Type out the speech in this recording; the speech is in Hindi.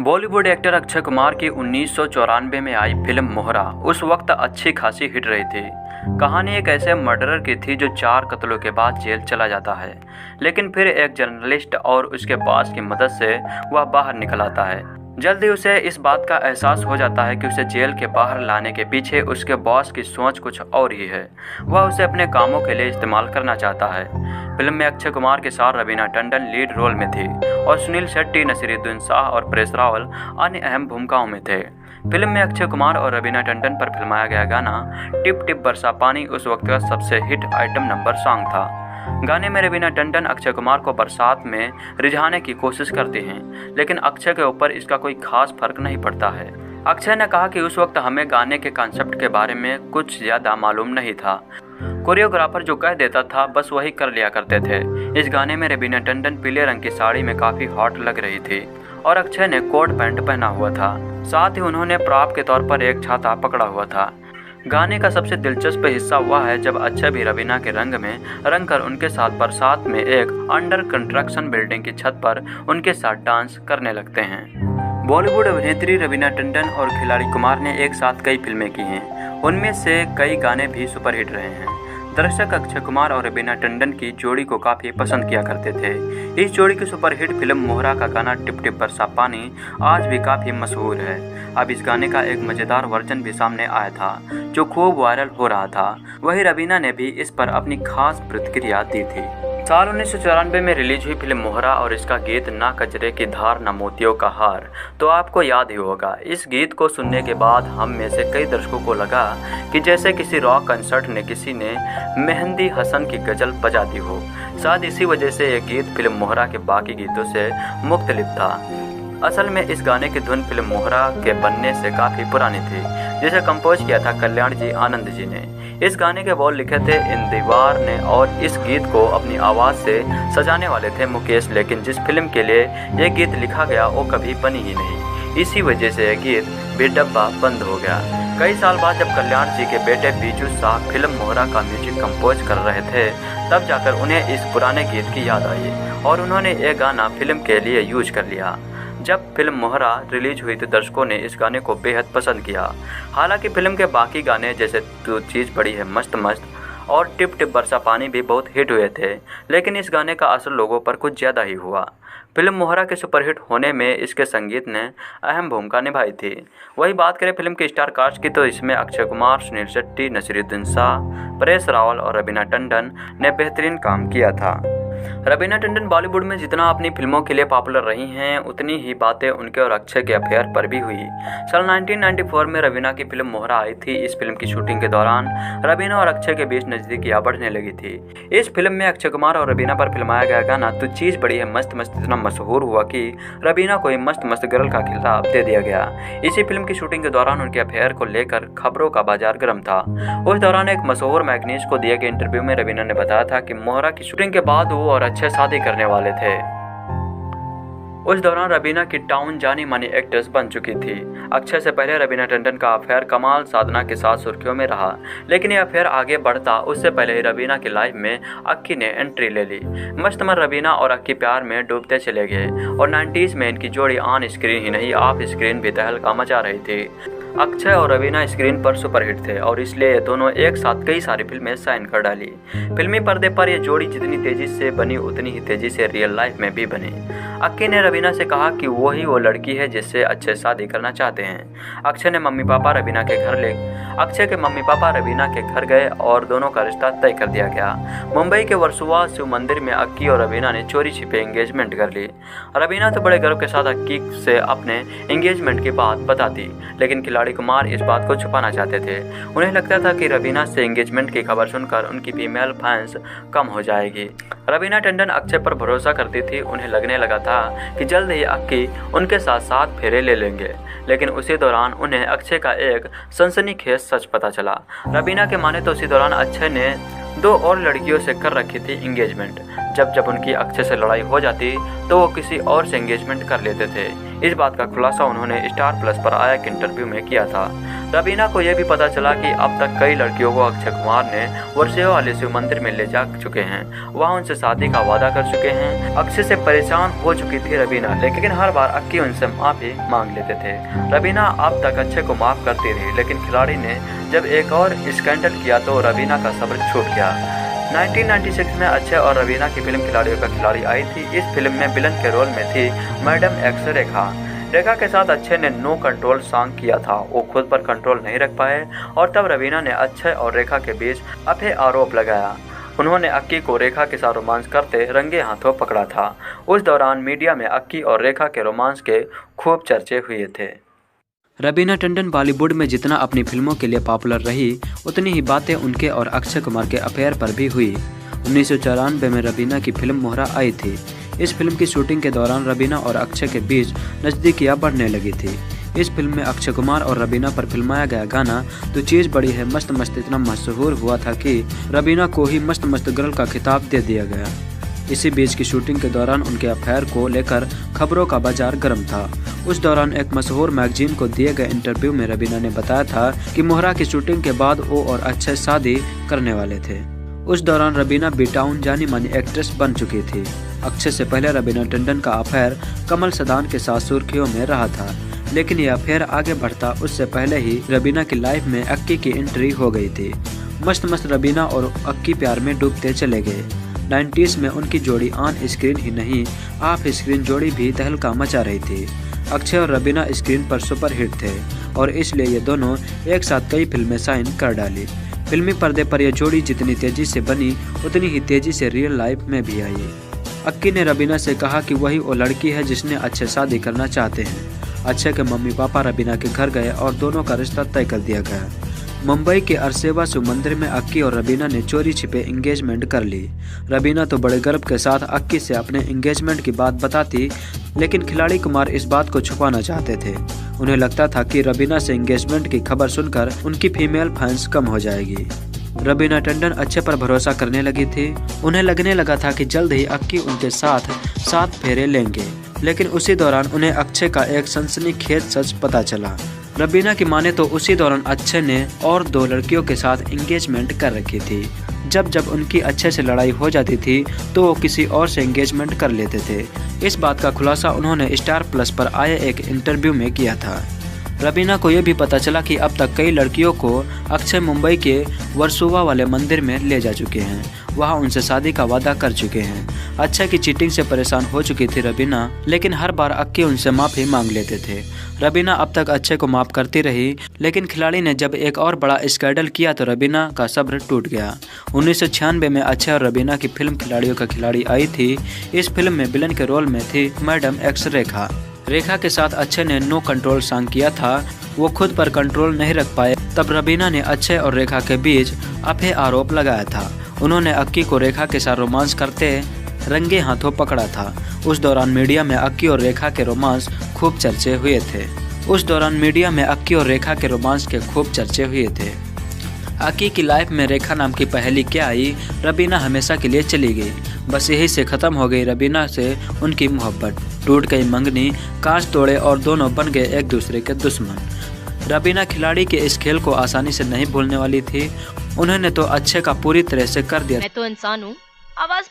बॉलीवुड एक्टर अक्षय कुमार की 1994 में आई फिल्म मोहरा उस वक्त अच्छी खासी हिट रही थी। कहानी एक ऐसे मर्डरर की थी जो 4 कत्लों के बाद जेल चला जाता है, लेकिन फिर एक जर्नलिस्ट और उसके बॉस की मदद से वह बाहर निकल आता है। जल्द ही उसे इस बात का एहसास हो जाता है कि उसे जेल के बाहर लाने के पीछे उसके बॉस की सोच कुछ और ही है। वह उसे अपने कामों के लिए इस्तेमाल करना चाहता है। फिल्म में अक्षय कुमार के साथ रवीना टंडन लीड रोल में थी और सुनील शेट्टी, नसीरुद्दीन शाह और परेश रावल अन्य अहम भूमिकाओं में थे। फिल्म में अक्षय कुमार और रवीना टंडन पर फिल्माया गया गाना टिप टिप बरसा पानी उस वक्त का सबसे हिट आइटम नंबर सॉन्ग था। गाने में रवीना टंडन अक्षय कुमार को बरसात में रिझाने की कोशिश करती हैं, लेकिन अक्षय के ऊपर इसका कोई खास फर्क नहीं पड़ता है। अक्षय ने कहा कि उस वक्त हमें गाने के कॉन्सेप्ट के बारे में कुछ ज़्यादा मालूम नहीं था। कोरियोग्राफर जो कह देता था बस वही कर लिया करते थे। इस गाने में रवीना टंडन पीले रंग की साड़ी में काफ़ी हॉट लग रही थी और अक्षय ने कोट पैंट पहना हुआ था। साथ ही उन्होंने प्रॉप के तौर पर एक छाता पकड़ा हुआ था। गाने का सबसे दिलचस्प हिस्सा हुआ है जब अक्षय भी रवीना के रंग में रंग कर उनके साथ बरसात में एक अंडर कंस्ट्रक्शन बिल्डिंग की छत पर उनके साथ डांस करने लगते हैं। बॉलीवुड अभिनेत्री रवीना टंडन और खिलाड़ी कुमार ने एक साथ कई फिल्में की हैं। उनमें से कई गाने भी सुपरहिट रहे हैं। दर्शक अक्षय कुमार और रवीना टंडन की जोड़ी को काफ़ी पसंद किया करते थे। इस जोड़ी की सुपरहिट फिल्म मोहरा का गाना टिप टिप बरसा पानी आज भी काफ़ी मशहूर है। अब इस गाने का एक मज़ेदार वर्जन भी सामने आया था जो खूब वायरल हो रहा था। वहीं रवीना ने भी इस पर अपनी खास प्रतिक्रिया दी थी। साल 1994 में रिलीज हुई फिल्म मोहरा और इसका गीत ना कजरे की धार ना मोतियों का हार तो आपको याद ही होगा। इस गीत को सुनने के बाद हम में से कई दर्शकों को लगा कि जैसे किसी रॉक कंसर्ट ने किसी ने मेहंदी हसन की गज़ल बजा दी हो। शायद इसी वजह से यह गीत फिल्म मोहरा के बाकी गीतों से मुख्तलिफ था। असल में इस गाने की धुन फिल्म मोहरा के बनने से काफ़ी पुरानी थी, जिसे कंपोज किया था कल्याण जी आनंद जी ने। इस गाने के बोल लिखे थे इंदिवार ने और इस गीत को अपनी आवाज़ से सजाने वाले थे मुकेश, लेकिन जिस फिल्म के लिए यह गीत लिखा गया वो कभी बनी ही नहीं। इसी वजह से यह गीत भी डब्बा बंद हो गया। कई साल बाद जब कल्याण जी के बेटे बीजू शाह फिल्म मोहरा का म्यूजिक कंपोज कर रहे थे, तब जाकर उन्हें इस पुराने गीत की याद आई और उन्होंने यह गाना फिल्म के लिए यूज कर लिया। जब फिल्म मोहरा रिलीज हुई तो दर्शकों ने इस गाने को बेहद पसंद किया। हालांकि फिल्म के बाकी गाने जैसे तू चीज़ बड़ी है मस्त मस्त और टिप टिप बरसा पानी भी बहुत हिट हुए थे, लेकिन इस गाने का असर लोगों पर कुछ ज़्यादा ही हुआ। फिल्म मोहरा के सुपरहिट होने में इसके संगीत ने अहम भूमिका निभाई थी। वही बात करें फिल्म के स्टार कास्ट की तो इसमें अक्षय कुमार, सुनील शेट्टी, नसीरुद्दीन शाह, परेश रावल और रवीना टंडन ने बेहतरीन काम किया था। रवीना टंडन बॉलीवुड में जितना अपनी फिल्मों के लिए पॉपुलर रही हैं, उतनी ही बातें उनके और अक्षय के अफेयर पर भी हुई। साल 1994 में रवीना की फिल्म मोहरा आई थी। इस फिल्म की शूटिंग के दौरान रवीना और अक्षय के बीच नज़दीकियां बढ़ने लगी थी। इस फिल्म में अक्षय कुमार और रवीना पर फिल्माया गया गाना तू चीज़ बड़ी है मस्त मस्त इतना मशहूर हुआ कि रवीना को मस्त मस्त गर्ल का खिताब दे दिया गया। इसी फिल्म की शूटिंग के दौरान उनके अफेयर को लेकर खबरों का बाजार गर्म था। उस दौरान एक मशहूर मैगजीन को दिए गए इंटरव्यू में रवीना ने बताया था कि मोहरा की शूटिंग के बाद वो और अक्षय शादी करने वाले थे। उस दौरान रवीना की टाउन जानी मानी एक्ट्रेस बन चुकी थी। अक्षय से पहले रवीना टंडन का अफेयर कमाल साधना के साथ सुर्खियों में रहा, लेकिन यह अफेयर आगे बढ़ता उससे पहले ही रवीना की लाइफ में अक्की ने एंट्री ले ली। मस्तमर रवीना और अक्की प्यार में डूबते चले गए और 90s में इनकी जोड़ी ऑन स्क्रीन ही नहीं ऑफ स्क्रीन भी तहलका मचा रही थी। अक्षय और रवीना स्क्रीन पर सुपरहिट थे और इसलिए ये दोनों एक साथ कई सारी फिल्में साइन कर डाली। फिल्मी पर्दे पर यह जोड़ी जितनी तेजी से बनी उतनी ही तेजी से रियल लाइफ में भी बनी। अक्की ने रवीना से कहा कि वो लड़की है जिससे अक्षय शादी करना चाहते हैं। अक्षय के मम्मी पापा रवीना के घर गए और दोनों का रिश्ता तय कर दिया गया। मुंबई के वर्सोवा शिव मंदिर में अक्की और रवीना ने चोरी छिपे एंगेजमेंट कर ली। रवीना तो बड़े गर्व के साथ अक्की से अपने एंगेजमेंट की बात बताती, लेकिन खिलाड़ी कुमार इस बात को छुपाना चाहते थे। उन्हें लगता था कि रवीना से एंगेजमेंट की खबर सुनकर उनकी फीमेल फैंस कम हो जाएगी। रवीना टंडन अक्षय पर भरोसा करती थी। उन्हें लगने लगा था कि जल्द ही अक्की उनके साथ 7 फेरे ले लेंगे, लेकिन उसी दौरान उन्हें अक्षय का एक सनसनीखेज सच पता चला। रवीना के माने तो उसी दौरान अक्षय ने 2 और लड़कियों से कर रखी थी एंगेजमेंट। जब उनकी अक्षय से लड़ाई हो जाती तो वो किसी और से एंगेजमेंट कर लेते थे। इस बात का खुलासा उन्होंने स्टार प्लस पर आया एक इंटरव्यू में किया था। रवीना को यह भी पता चला कि अब तक कई लड़कियों को अक्षय कुमार ने वर्षों वाले शिव मंदिर में ले जा चुके हैं, वहाँ उनसे शादी का वादा कर चुके हैं। अक्षय से परेशान हो चुकी थी रवीना, लेकिन हर बार अक्की उनसे माफी मांग लेते थे। रवीना अब तक अक्षय को माफ करती रही, लेकिन खिलाड़ी ने जब एक और स्कैंडल किया तो रवीना का सब्र छूट गया। 1996 में अक्षय और रवीना की फिल्म खिलाड़ियों का खिलाड़ी आई थी। इस फिल्म में विलन के रोल में थी मैडम एक्स रेखा के साथ अक्षय ने नो कंट्रोल सॉन्ग किया था। वो खुद पर कंट्रोल नहीं रख पाए और तब रवीना ने अक्षय और रेखा के बीच अभय आरोप लगाया। उन्होंने अक्की को रेखा के साथ रोमांस करते रंगे हाथों पकड़ा था। उस दौरान मीडिया में अक्की और रेखा के रोमांस के खूब चर्चे हुए थे। रवीना टंडन बॉलीवुड में जितना अपनी फिल्मों के लिए पॉपुलर रही, उतनी ही बातें उनके और अक्षय कुमार के अफेयर पर भी हुई। 1994 में रवीना की फिल्म मोहरा आई थी। इस फिल्म की शूटिंग के दौरान रवीना और अक्षय के बीच नज़दीकियां बढ़ने लगी थी। इस फिल्म में अक्षय कुमार और रवीना पर फिल्माया गया गाना तो चीज़ बड़ी है मस्त मस्त इतना मशहूर हुआ था कि रवीना को ही मस्त मस्त गर्ल का खिताब दे दिया गया। इसी बीच की शूटिंग के दौरान उनके अफेयर को लेकर खबरों का बाजार गर्म था। उस दौरान एक मशहूर मैगजीन को दिए गए इंटरव्यू में रवीना ने बताया था कि मोहरा की शूटिंग के बाद वो और अक्षय शादी करने वाले थे। उस दौरान रवीना बी टाउन जानी मानी एक्ट्रेस बन चुकी थी। अक्षय से पहले रवीना टंडन का अफेयर कमल सदान के साथ सुर्खियों में रहा था, लेकिन यह अफेयर आगे बढ़ता उससे पहले ही रवीना की लाइफ में अक्की की एंट्री हो गई थी। मस्त मस्त रवीना और अक्की प्यार में डूबते चले गए। 90s में उनकी जोड़ी ऑन स्क्रीन ही नहीं ऑफ स्क्रीन जोड़ी भी तहलका मचा रही थी। अक्षय और रवीना स्क्रीन पर सुपरहिट थे और इसलिए ये दोनों एक साथ कई फिल्में साइन कर डाली। फिल्मी पर्दे पर यह जोड़ी जितनी तेजी से बनी उतनी ही तेजी से रियल लाइफ में भी आई। अक्की ने रवीना से कहा कि वही वो लड़की है जिसने अक्षय शादी करना चाहते हैं। अक्षय के मम्मी पापा रवीना के घर गए और दोनों का रिश्ता तय कर दिया गया। मुंबई के अरसेवा शिव मंदिर में अक्की और रवीना ने चोरी छिपे एंगेजमेंट कर ली। रवीना तो बड़े गर्व के साथ अक्की से अपने एंगेजमेंट की बात बताती, लेकिन खिलाड़ी कुमार इस बात को छुपाना चाहते थे। उन्हें लगता था कि रवीना से एंगेजमेंट की खबर सुनकर उनकी फीमेल फैंस कम हो जाएगी। रवीना टंडन अक्षय पर भरोसा करने लगी थी। उन्हें लगने लगा था कि जल्द ही अक्की उनके साथ 7 फेरे लेंगे, लेकिन उसी दौरान उन्हें अक्षय का एक सनसनीखेज सच पता चला। रवीना की माने तो उसी दौरान अक्षय ने और 2 लड़कियों के साथ एंगेजमेंट कर रखी थी। जब जब उनकी अक्षय से लड़ाई हो जाती थी तो वो किसी और से एंगेजमेंट कर लेते थे। इस बात का खुलासा उन्होंने स्टार प्लस पर आए एक इंटरव्यू में किया था। रवीना को यह भी पता चला कि अब तक कई लड़कियों को अक्षय मुंबई के वर्सोवा वाले मंदिर में ले जा चुके हैं, वहाँ उनसे शादी का वादा कर चुके हैं। अक्षय की चीटिंग से परेशान हो चुकी थी रवीना, लेकिन हर बार अक्की उनसे माफ़ी मांग लेते थे। रवीना अब तक अक्षय को माफ़ करती रही, लेकिन खिलाड़ी ने जब एक और बड़ा स्कैंडल किया तो रवीना का सब्र टूट गया। 1996 में अक्षय और रवीना की फिल्म खिलाड़ियों का खिलाड़ी आई थी। इस फिल्म में विलन के रोल में थी मैडम एक्स रेखा के साथ अक्षय ने नो कंट्रोल सॉन्ग किया था। वो खुद पर कंट्रोल नहीं रख पाए, तब रवीना ने अक्षय और रेखा के बीच अभय आरोप लगाया था। उन्होंने अक्की को रेखा के साथ रोमांस करते रंगे हाथों पकड़ा था। उस दौरान मीडिया में अक्की और रेखा के रोमांस खूब चर्चे हुए थे। अक्की की लाइफ में रेखा नाम की पहेली क्या आई, रवीना हमेशा के लिए चली गई। बस यही से ख़त्म हो गई रवीना से उनकी मोहब्बत। टूट गई मंगनी, कांच तोड़े और दोनों बन गए एक दूसरे के दुश्मन। रवीना खिलाड़ी के इस खेल को आसानी से नहीं भूलने वाली थी। उन्होंने तो अक्षय का पूरी तरह से कर दिया। मैं तो इंसान हूँ, आवाज